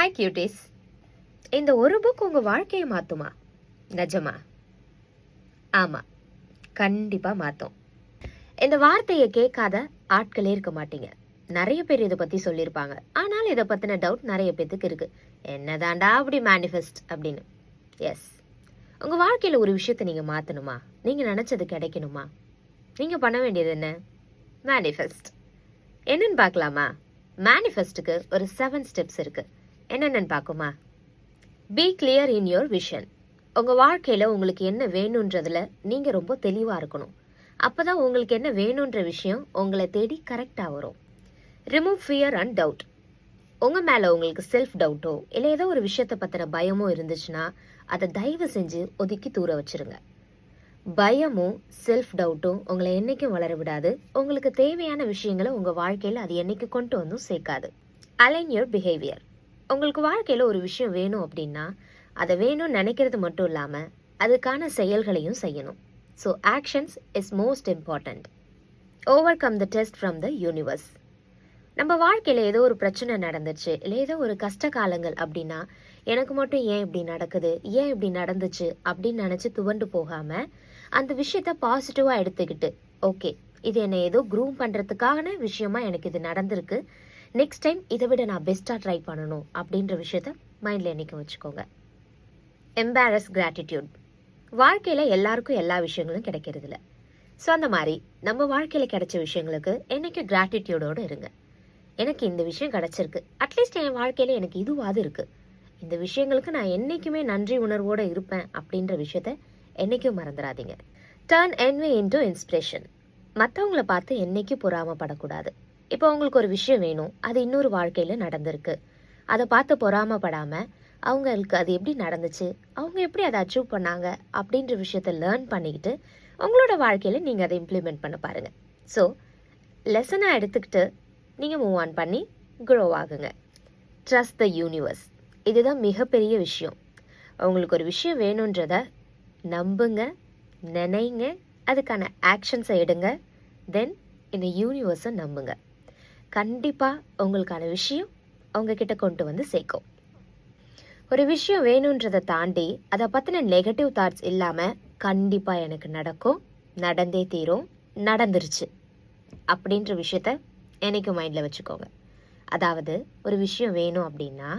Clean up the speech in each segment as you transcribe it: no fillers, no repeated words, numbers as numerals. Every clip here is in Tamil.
Hi cuties. இந்த ஒரு புக் உங்கள் வாழ்க்கையை மாற்றுமா? நிஜமா? ஆமாம், கண்டிப்பாக மாற்றும். இந்த வார்த்தையை கேட்காத ஆட்களே இருக்க மாட்டீங்க. நிறைய பேர் இதை பற்றி சொல்லியிருப்பாங்க. ஆனால் இதை பற்றின டவுட் நிறைய பேத்துக்கு இருக்குது. என்னதாண்டா அப்படி மேனிஃபெஸ்ட் அப்படின்னு. எஸ், உங்கள் வாழ்க்கையில் ஒரு விஷயத்தை நீங்கள் மாற்றணுமா, நீங்கள் நினச்சது கிடைக்கணுமா, நீங்கள் பண்ண வேண்டியது என்ன? மேனிஃபெஸ்ட். என்னன்னு பார்க்கலாமா? மேனிஃபெஸ்ட்டுக்கு ஒரு 7 ஸ்டெப்ஸ் இருக்குது. என்னென்னு பார்க்குமா? Be clear in your vision. உங்கள் வாழ்க்கையில் உங்களுக்கு என்ன வேணுன்றதில் நீங்கள் ரொம்ப தெளிவாக இருக்கணும். அப்போ தான் உங்களுக்கு என்ன வேணுன்ற விஷயம் உங்களை தேடி கரெக்டாக வரும். Remove fear and doubt. உங்கள் மேலே உங்களுக்கு செல்ஃப் டவுட்டோ இல்லை ஏதோ ஒரு விஷயத்தை பற்றின பயமோ இருந்துச்சுன்னா அதை தயவு செஞ்சு ஒதுக்கி தூர வச்சுருங்க. பயமும் செல்ஃப் டவுட்டும் உங்களை என்றைக்கும் வளர விடாது. உங்களுக்கு தேவையான விஷயங்களை உங்கள் வாழ்க்கையில் அது என்றைக்கு கொண்டு வந்தும் சேர்க்காது. Align your behaviour. உங்களுக்கு வாழ்க்கையில் ஒரு விஷயம் வேணும் அப்படின்னா அதை வேணும்னு நினைக்கிறது மட்டும் இல்லாமல் அதுக்கான செயல்களையும் செய்யணும். So actions is most important. Over come the test from the universe. நம்ம வாழ்க்கையில் ஏதோ ஒரு பிரச்சனை நடந்துச்சு இல்லை ஏதோ ஒரு கஷ்ட காலங்கள் அப்படின்னா எனக்கு மட்டும் ஏன் இப்படி நடக்குது, ஏன் இப்படி நடந்துச்சு அப்படின்னு நினச்சி துவண்டு போகாமல் அந்த விஷயத்த பாசிட்டிவாக எடுத்துக்கிட்டு, ஓகே இது என்னை ஏதோ க்ரூம் பண்ணுறதுக்கான விஷயமா எனக்கு இது நடந்திருக்கு, நெக்ஸ்ட் டைம் இதை விட நான் பெஸ்ட்டாக ட்ரை பண்ணணும் அப்படின்ற விஷயத்த மைண்டில் என்றைக்கும் வச்சுக்கோங்க. Embarrass gratitude. வாழ்க்கையில் எல்லாருக்கும் எல்லா விஷயங்களும் கிடைக்கிறதில்ல. ஸோ அந்த மாதிரி நம்ம வாழ்க்கையில் கிடைச்ச விஷயங்களுக்கு என்றைக்கும் கிராட்டிடியூடோடு இருங்க. எனக்கு இந்த விஷயம் கிடச்சிருக்கு, அட்லீஸ்ட் என் வாழ்க்கையில் எனக்கு இதுவாது இருக்குது, இந்த விஷயங்களுக்கு நான் என்றைக்குமே நன்றி உணர்வோடு இருப்பேன் அப்படின்ற விஷயத்த என்றைக்கும் மறந்துடாதீங்க. Turn envy into inspiration. மற்றவங்களை பார்த்து என்றைக்கும் பொறாமப்படக்கூடாது. இப்போ உங்களுக்கு ஒரு விஷயம் வேணும், அது இன்னொரு வாழ்க்கையில் நடந்திருக்கு, அதை பார்த்து பொறாமப்படாமல் அவங்களுக்கு அது எப்படி நடந்துச்சு, அவங்க எப்படி அதை அச்சீவ் பண்ணாங்க அப்படின்ற விஷயத்த லேர்ன் பண்ணிக்கிட்டு உங்களோட வாழ்க்கையில் நீங்கள் அதை இம்ப்ளிமெண்ட் பண்ண பாருங்கள். ஸோ லெசனாக எடுத்துக்கிட்டு நீங்கள் மூவ் ஆன் பண்ணி க்ரோ ஆகுங்க. Trust the universe. இதுதான் மிகப்பெரிய விஷயம். உங்களுக்கு ஒரு விஷயம் வேணுன்றத நம்புங்க, நினைங்க, அதுக்கான ஆக்ஷன்ஸை எடுங்க. தென் இந்த யூனிவர்ஸை நம்புங்க. கண்டிப்பாக உங்களுக்கான விஷயம் உங்ககிட்ட கொண்டு வந்து சேர்க்கும். ஒரு விஷயம் வேணுன்றதை தாண்டி அதை பற்றின நெகட்டிவ் தாட்ஸ் இல்லாமல் கண்டிப்பாக எனக்கு நடக்கும், நடந்தே தீரும், நடந்துருச்சு அப்படின்ற விஷயத்த என்னைக்கும் மைண்டில் வச்சுக்கோங்க. அதாவது ஒரு விஷயம் வேணும் அப்படின்னா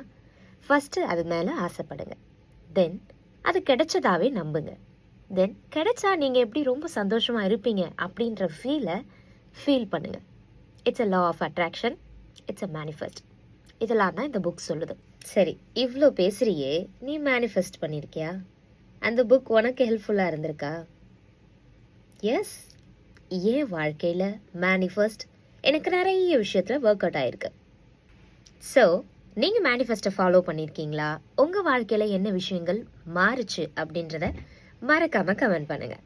ஃபஸ்ட்டு அது மேலே ஆசைப்படுங்க. தென் அது கிடைச்சதாவே நம்புங்க. தென் கிடைச்சா நீங்கள் எப்படி ரொம்ப சந்தோஷமாக இருப்பீங்க அப்படின்ற ஃபீல் பண்ணுங்கள். It's a law of attraction, it's a manifest. இதெல்லாம் தான் இந்த புக் சொல்லுது. சரி, இவ்வளோ பேசுகிறியே, நீ மேனிஃபெஸ்ட் பண்ணியிருக்கியா? அந்த புக் உனக்கு ஹெல்ப்ஃபுல்லாக இருந்திருக்கா? எஸ், ஏன் வாழ்க்கையில் மேனிஃபெஸ்ட் எனக்கு நிறைய விஷயத்தில் ஒர்க் அவுட் ஆகிருக்கு. ஸோ நீங்கள் மேனிஃபெஸ்ட்டை ஃபாலோ பண்ணியிருக்கீங்களா? உங்கள் வாழ்க்கையில் என்ன விஷயங்கள் மாறுச்சு அப்படின்றத மறக்காமல் கமெண்ட் பண்ணுங்கள்.